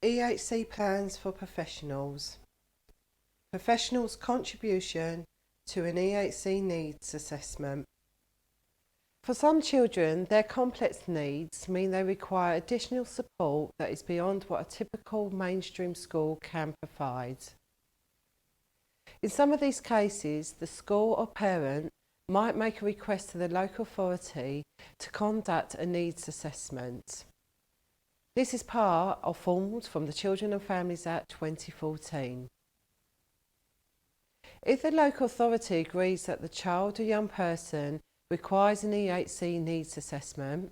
EHC plans for professionals. Professionals' contribution to an EHC needs assessment. For some children, their complex needs mean they require additional support that is beyond what a typical mainstream school can provide. In some of these cases, the school or parent might make a request to the local authority to conduct a needs assessment. This is part of forms from the Children and Families Act 2014. If the local authority agrees that the child or young person requires an EHC needs assessment,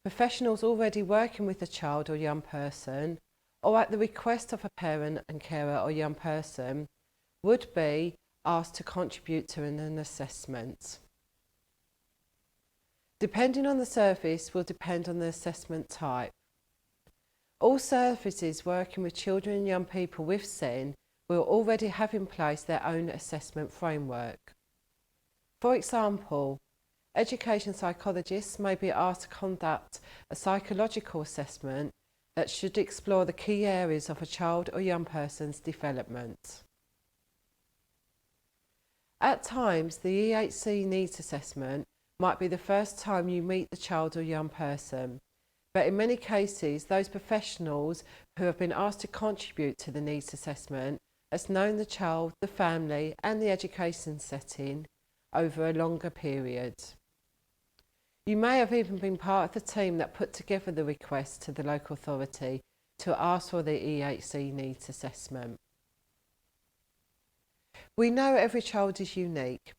professionals already working with the child or young person, or at the request of a parent and carer or young person, would be asked to contribute to an assessment. Depending on the service will depend on the assessment type. All services working with children and young people with SEN will already have in place their own assessment framework. For example, education psychologists may be asked to conduct a psychological assessment that should explore the key areas of a child or young person's development. At times, the EHC needs assessment might be the first time you meet the child or young person, but in many cases, those professionals who have been asked to contribute to the needs assessment has known the child, the family and the education setting over a longer period. You may have even been part of the team that put together the request to the local authority to ask for the EHC needs assessment. We know every child is unique,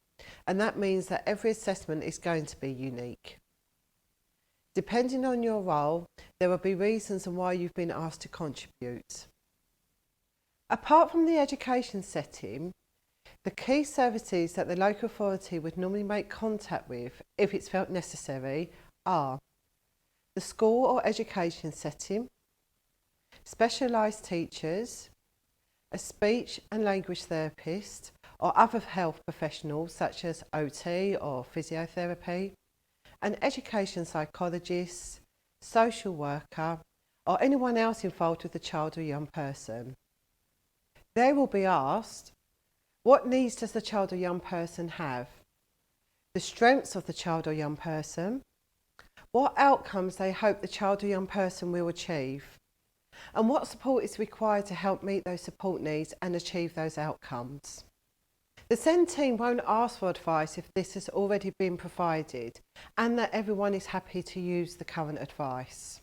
and that means that every assessment is going to be unique. Depending on your role, there will be reasons why you've been asked to contribute. Apart from the education setting, the key services that the local authority would normally make contact with, if it's felt necessary, are the school or education setting, specialised teachers, a speech and language therapist or other health professionals such as OT or physiotherapy, an education psychologist, social worker or anyone else involved with the child or young person. They will be asked, what needs does the child or young person have? The strengths of the child or young person, what outcomes they hope the child or young person will achieve, and what support is required to help meet those support needs and achieve those outcomes. The SEN team won't ask for advice if this has already been provided and that everyone is happy to use the current advice.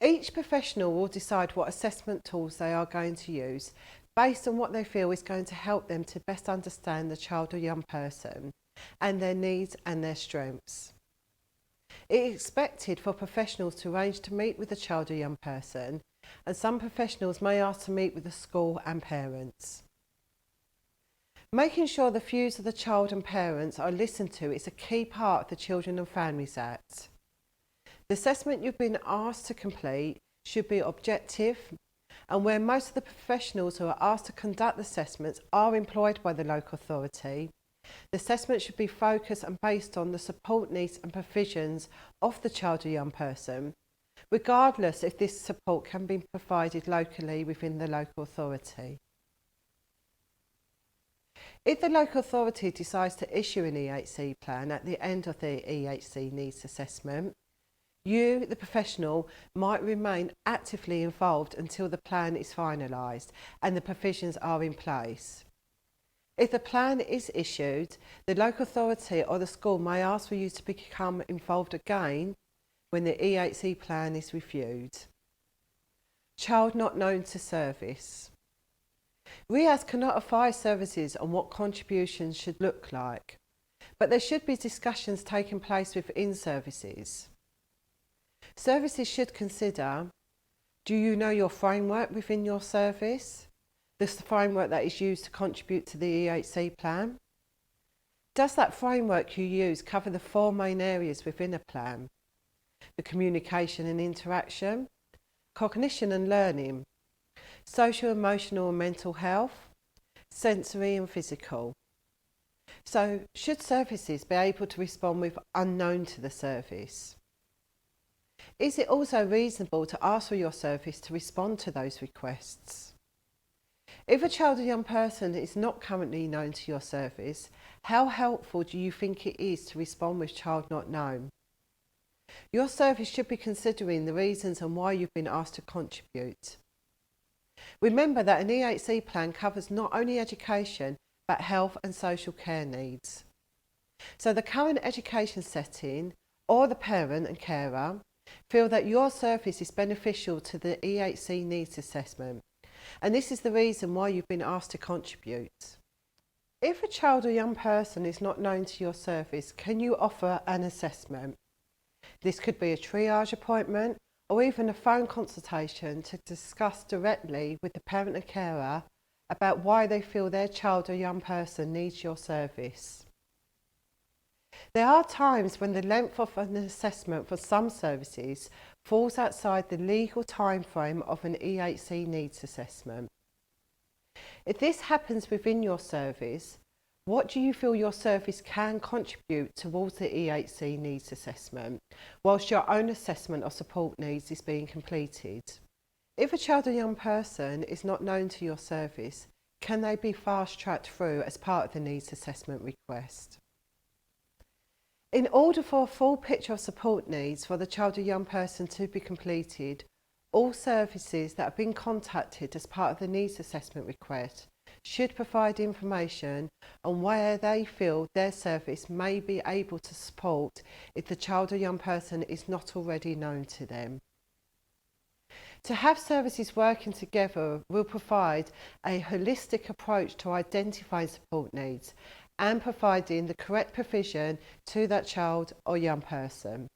Each professional will decide what assessment tools they are going to use based on what they feel is going to help them to best understand the child or young person and their needs and their strengths. It is expected for professionals to arrange to meet with the child or young person, and some professionals may ask to meet with the school and parents. Making sure the views of the child and parents are listened to is a key part of the Children and Families Act. The assessment you've been asked to complete should be objective, and where most of the professionals who are asked to conduct the assessments are employed by the local authority, the assessment should be focused and based on the support needs and provisions of the child or young person, regardless if this support can be provided locally within the local authority. If the local authority decides to issue an EHC plan at the end of the EHC needs assessment, you, the professional, might remain actively involved until the plan is finalised and the provisions are in place. If the plan is issued, the local authority or the school may ask for you to become involved again when the EHC plan is reviewed. Child not known to service. RIAS cannot advise services on what contributions should look like, but there should be discussions taking place within services. Services should consider, do you know your framework within your service? This is the framework that is used to contribute to the EHC plan. Does that framework you use cover the 4 main areas within a plan? The communication and interaction, cognition and learning, social, emotional and mental health, sensory and physical. So, should services be able to respond with unknown to the service? Is it also reasonable to ask for your service to respond to those requests? If a child or young person is not currently known to your service, how helpful do you think it is to respond with child not known? Your service should be considering the reasons and why you've been asked to contribute. Remember that an EHC plan covers not only education but health and social care needs. So the current education setting or the parent and carer feel that your service is beneficial to the EHC needs assessment, and this is the reason why you've been asked to contribute. If a child or young person is not known to your service, can you offer an assessment? This could be a triage appointment or even a phone consultation to discuss directly with the parent and carer about why they feel their child or young person needs your service. There are times when the length of an assessment for some services falls outside the legal timeframe of an EHC needs assessment. If this happens within your service, what do you feel your service can contribute towards the EHC needs assessment, whilst your own assessment of support needs is being completed? If a child or young person is not known to your service, can they be fast-tracked through as part of the needs assessment request? In order for a full picture of support needs for the child or young person to be completed, all services that have been contacted as part of the needs assessment request should provide information on where they feel their service may be able to support if the child or young person is not already known to them. To have services working together will provide a holistic approach to identifying support needs and providing the correct provision to that child or young person.